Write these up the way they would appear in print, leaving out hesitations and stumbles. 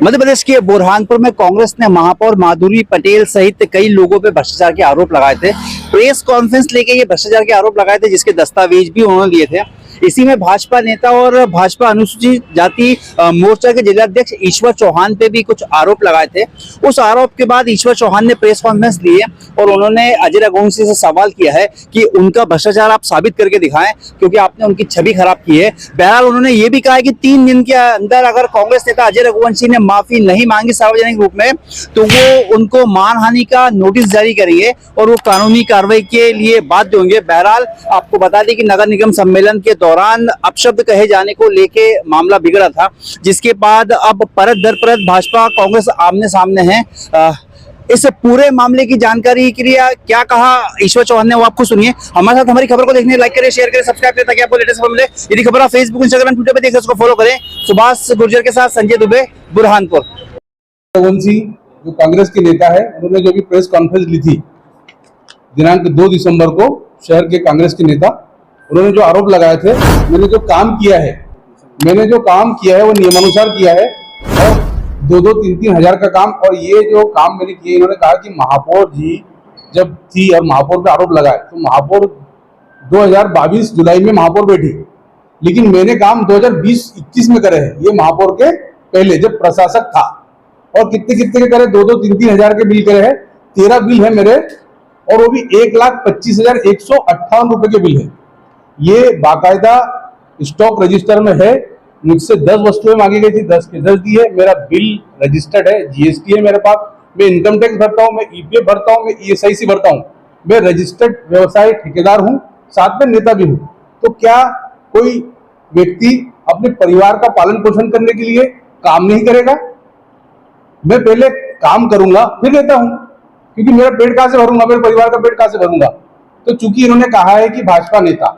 मध्य प्रदेश के बुरहानपुर में कांग्रेस ने महापौर माधुरी पटेल सहित कई लोगों पे भ्रष्टाचार के आरोप लगाए थे। प्रेस कॉन्फ्रेंस लेके ये भ्रष्टाचार के आरोप लगाए थे, जिसके दस्तावेज भी उन्होंने दिए थे। इसी में भाजपा नेता और भाजपा अनुसूचित जाति मोर्चा के जिलाध्यक्ष ईश्वर चौहान पे भी कुछ आरोप लगाए थे। उस आरोप के बाद ईश्वर चौहान ने प्रेस कॉन्फ्रेंस ली है और उन्होंने अजय रघुवंशी से सवाल किया है कि उनका भ्रष्टाचार आप साबित करके दिखाएं, क्योंकि आपने उनकी छवि खराब की है। बहरहाल उन्होंने ये भी कहा है कि 3 दिन के अंदर अगर कांग्रेस नेता अजय रघुवंशी ने माफी नहीं मांगी सार्वजनिक रूप में, तो वो उनको मानहानि का नोटिस जारी करेंगे और वो कानूनी कार्रवाई के लिए बाध्य होंगे। बहरहाल आपको बता दें कि नगर निगम सम्मेलन के दौरान अपशब्द कहे जाने को लेके मामला बिगड़ा था, जिसके बाद अब परत दर परत भाजपा कांग्रेस आमने सामने है। इस पूरे मामले की जानकारी के लिए क्या कहा ईश्वर चौहान ने, वो आपको सुनिए। हमारे साथ हमारी खबर को देखने लाइक करें, शेयर करें, सब्सक्राइब करें ताकि आपको लेटेस्ट खबर मिले। यदि खबर आप फेसबुक, इंस्टाग्राम, ट्विटर पे देख सकते फॉलो करें। सुभाष गुर्जर के साथ संजय दुबे, बुरहानपुर। रघुवंशी जो कांग्रेस के नेता है, उन्होंने जो भी प्रेस कॉन्फ्रेंस ली थी दिनांक 2 दिसंबर को, शहर के कांग्रेस के नेता, उन्होंने जो आरोप लगाए थे, मैंने जो काम किया है वो नियमानुसार किया है और 2-2, 3-3 हजार का काम। और ये जो काम मैंने किए, इन्होंने कहा कि महापौर जी जब थी और महापौर पे आरोप लगाए, तो महापौर 2022 जुलाई में महापौर बैठी, लेकिन मैंने काम 2020-21 में करे हैं, ये महापौर के पहले जब प्रशासक था। और कितने कितने के करे, 2-2, 3-3 हजार के बिल करे हैं। 13 बिल है मेरे, और वो भी 1,25,158 रुपए के बिल है। ये बाकायदा स्टॉक रजिस्टर में है। मुझसे 10 वस्तुएं मांगी गई थी, 10 के 10 दी है। मेरा बिल रजिस्टर्ड है, जीएसटी है मेरे पास, मैं इनकम टैक्स भरता हूँ, मैं ईपीएफ भरता हूँ, मैं ईएसआईसी भरता हूँ। मैं रजिस्टर्ड व्यवसाय ठेकेदार हूँ, साथ में नेता भी हूँ। तो क्या कोई व्यक्ति अपने परिवार का पालन पोषण करने के लिए काम नहीं करेगा? मैं पहले काम करूंगा फिर नेता हूं, क्योंकि मेरा पेट कहां से भरूंगा, मेरे परिवार का पेट कहां से भरूंगा? तो चूंकि इन्होंने कहा है कि भाजपा नेता,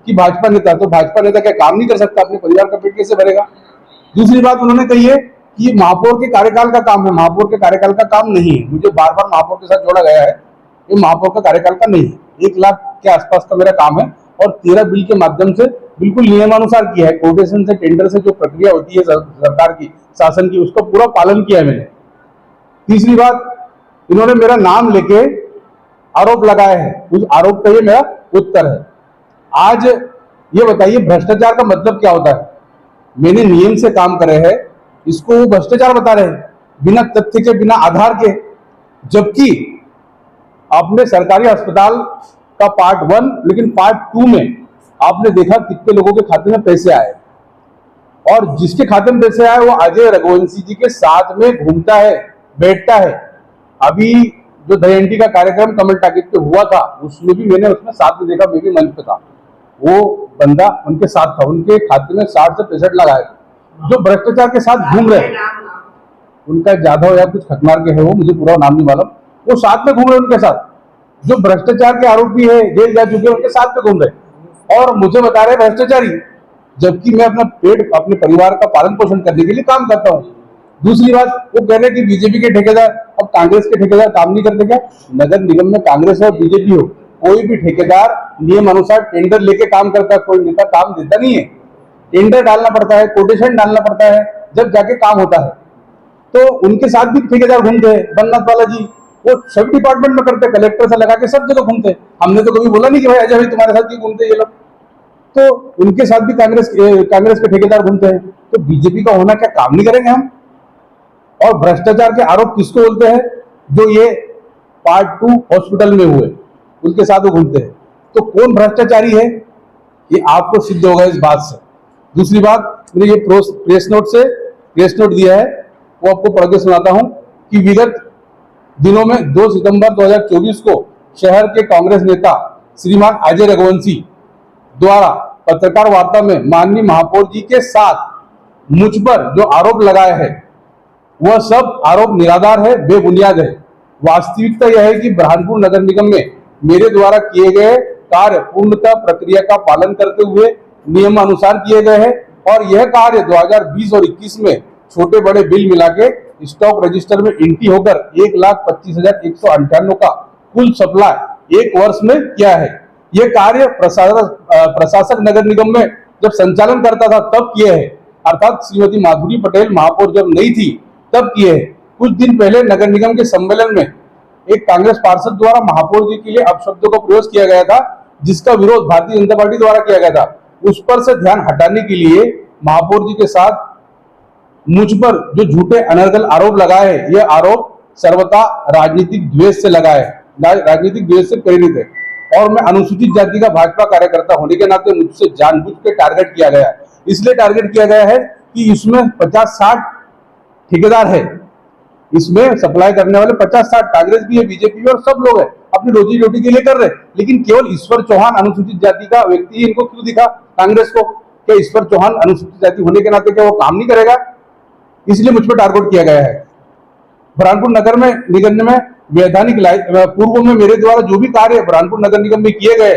तो भाजपा नेता क्या काम नहीं कर सकता? अपने परिवार का पेट कैसे भरेगा? दूसरी बात उन्होंने कही है कि महापौर के कार्यकाल का काम है। महापौर के कार्यकाल का काम नहीं है। मुझे बार बार महापौर के साथ जोड़ा गया है, ये महापौर का कार्यकाल का नहीं है। 1 लाख के आसपास का मेरा काम है और 13 बिल के माध्यम से बिल्कुल नियमानुसार किया है। कोटेशन से, टेंडर से जो प्रक्रिया होती है सरकार की, शासन की, उसका पूरा पालन किया है मैंने। तीसरी बात, इन्होंने मेरा नाम लेके आरोप लगाया है, उस आरोप का ये मेरा उत्तर है। आज ये बताइए भ्रष्टाचार का मतलब क्या होता है? मैंने नियम से काम करे हैं, इसको वो भ्रष्टाचार बता रहे हैं, बिना तथ्य के, बिना आधार के। जबकि आपने सरकारी अस्पताल का पार्ट 1, लेकिन पार्ट 2 में आपने देखा कितने लोगों के खाते में पैसे आए, और जिसके खाते में पैसे आए वो अजय रघुवंशी जी के साथ में घूमता है, बैठता है। अभी जो दहीहंडी का कार्यक्रम कमल टाकिज पे हुआ था, उसमें भी मैंने उसमें साथ में देखा, मैं भी मंच पे था। वो बंदा उनके साथ था, उनके खाते में 60 से 65 लाख आए थे। जो भ्रष्टाचार के साथ घूम रहे, उनका जाधव या कुछ खतनार के है, वो मुझे पूरा नाम नहीं मालूम, वो साथ में घूम रहे उनके साथ। जो भ्रष्टाचार के आरोपी है, जेल जा चुके, उनके साथ में घूम रहे और मुझे बता रहे भ्रष्टाचारी, जबकि मैं अपना पेट, अपने परिवार का पालन पोषण करने के लिए काम करता हूँ। दूसरी बात, वो कह रहे कि बीजेपी के ठेकेदार, अब कांग्रेस के ठेकेदार काम नहीं करते क्या? नगर निगम में कांग्रेस हो, बीजेपी हो, कोई भी ठेकेदार नियम अनुसार टेंडर लेके काम करता है। कोई नेता काम देता नहीं है, टेंडर डालना पड़ता है, कोटेशन डालना पड़ता है, जब जाके काम होता है। तो उनके साथ भी ठेकेदार घूमते हैं। बननाथ वाला जी, वो सब डिपार्टमेंट में करते, कलेक्टर से लगा के सब जगह घूमते। हमने तो कभी बोला नहीं कि भाई अजय भाई तुम्हारे साथ क्यों घूमते ये लोग। तो उनके साथ भी कांग्रेस के ठेकेदार घूमते हैं। तो बीजेपी का होना क्या काम नहीं करेंगे हम? और भ्रष्टाचार के आरोप किसको बोलते हैं? जो ये पार्ट 2 हॉस्पिटल में हुए, उनके साथ वो घूमते हैं। तो कौन भ्रष्टाचारी है, ये आपको सिद्ध होगा इस बात से। दूसरी बात, मैंने ये प्रेस नोट दिया है, वो आपको पढ़ के सुनाता हूं कि विगत दिनों में 2 सितंबर 2024 को शहर के कांग्रेस नेता श्रीमान अजय रघुवंशी द्वारा पत्रकार वार्ता में माननीय महापौर जी के साथ मुझ पर जो आरोप लगाए हैं, वह सब आरोप निराधार है, बेबुनियाद है। वास्तविकता यह है कि बुरहानपुर नगर निगम में मेरे द्वारा किए गए कार्य पूर्णतः प्रक्रिया का पालन करते हुए नियमानुसार किए गए हैं, और यह कार्य 2020 और 21 में छोटे बड़े बिल मिला के स्टॉक रजिस्टर में एंट्री होकर 1,25,198 का कुल सप्लाई 1 वर्ष में किया है। यह कार्य प्रशासक नगर निगम में जब संचालन करता था तब किए है, अर्थात श्रीमती माधुरी पटेल महापौर जब नहीं थी तब किए हैं। कुछ दिन पहले नगर निगम के सम्मेलन में एक कांग्रेस पार्षद द्वारा महापौर जी के लिए अपशब्दों का प्रयोग किया गया था, जिसका विरोध भारतीय जनता पार्टी द्वारा किया गया था। उस पर से ध्यान हटाने के लिए महापौर जी के साथ मुझ पर जो झूठे अनर्गल आरोप लगाए हैं, यह आरोप सर्वथा राजनीतिक द्वेष से लगाए, राजनीतिक द्वेष से प्रेरित है और मैं अनुसूचित जाति का भाजपा कार्यकर्ता होने के नाते मुझसे जानबूझ के टारगेट किया गया है। इसलिए टारगेट किया गया है कि इसमें 50-60 ठेकेदार है, इसमें सप्लाई करने वाले 50-60 कांग्रेस भी है, बीजेपी भी, और सब लोग है अपनी रोजी रोटी के लिए कर रहे हैं। लेकिन केवल ईश्वर चौहान अनुसूचित जाति का व्यक्ति ही इनको क्यों दिखा कांग्रेस को? क्या ईश्वर चौहान अनुसूचित जाति होने के नाते क्या वो काम नहीं करेगा? इसलिए मुझ पर टारगेट किया गया है। बुरहानपुर नगर में निगम में वैधानिक पूर्व में मेरे द्वारा जो भी कार्य बुरहानपुर नगर निगम में किए गए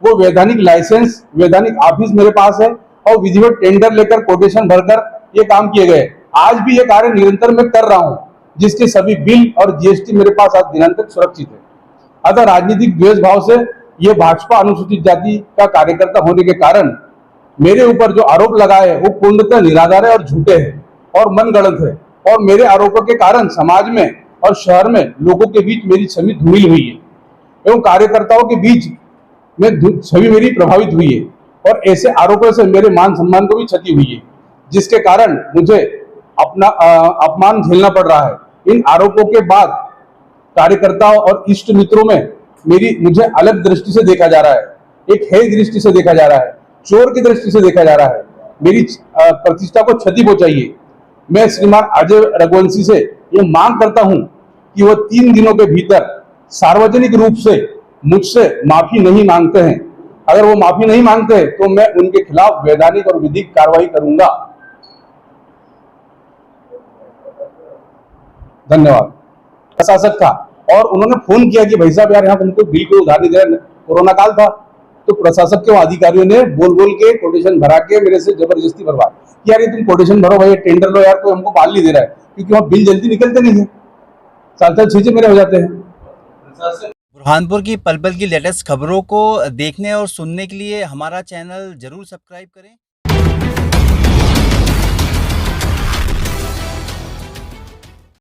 वो वैधानिक लाइसेंस, वैधानिक ऑफिस मेरे पास है और विधिवत टेंडर लेकर कोटेशन भरकर ये काम किए गए। आज भी ये कार्य निरंतर मैं कर रहा हूं, जिसके सभी बिल और जीएसटी मेरे पास आज दिनांक सुरक्षित है। अतः राजनीतिक द्वेष भाव से ये भाजपा अनुसूचित जाति का कार्यकर्ता होने के कारण मेरे ऊपर जो आरोप लगाए वो पूर्णतः निराधार है और झूठे हैं और मनगढ़ंत है, और मेरे आरोपों के कारण समाज में और शहर में लोगों के बीच मेरी छवि धूमिल हुई है एवं कार्यकर्ताओं के बीच में छवि मेरी प्रभावित हुई है, और ऐसे आरोपों से मेरे मान सम्मान को भी क्षति हुई है, जिसके कारण मुझे अपना अपमान झेलना पड़ रहा है। इन आरोपों के बाद कार्यकर्ताओं और इष्ट मित्रों में मुझे अलग दृष्टि से देखा जा रहा है, एक हेय दृष्टि से देखा जा रहा है, चोर की दृष्टि से देखा जा रहा है। मेरी प्रतिष्ठा को क्षति पहुंचाई है। मैं श्रीमान अजय रघुवंशी से ये मांग करता हूं कि वो 3 दिनों के भीतर सार्वजनिक रूप से मुझसे माफी नहीं मांगते हैं। अगर वो माफी नहीं मांगते हैं तो मैं उनके खिलाफ वैधानिक और विधिक कार्रवाई करूंगा। धन्यवाद। प्रशासक था और उन्होंने फोन किया कि भाई साहब यार यहाँ तुमको बिल को उधार नहीं दे रहा, कोरोना काल था, तो प्रशासक के अधिकारियों ने बोल बोल के कोटेशन भरा के मेरे से जबरदस्ती भरवा कि यार ये तुम कोटेशन भरो भाई, टेंडर लो यार, कोई हमको पाल नहीं दे रहा है, क्योंकि वहाँ बिल जल्दी निकलते नहीं है, साल 6 मेरे हो जाते हैं। बुरहानपुर की पल पल की लेटेस्ट खबरों को देखने और सुनने के लिए हमारा चैनल जरूर सब्सक्राइब करें।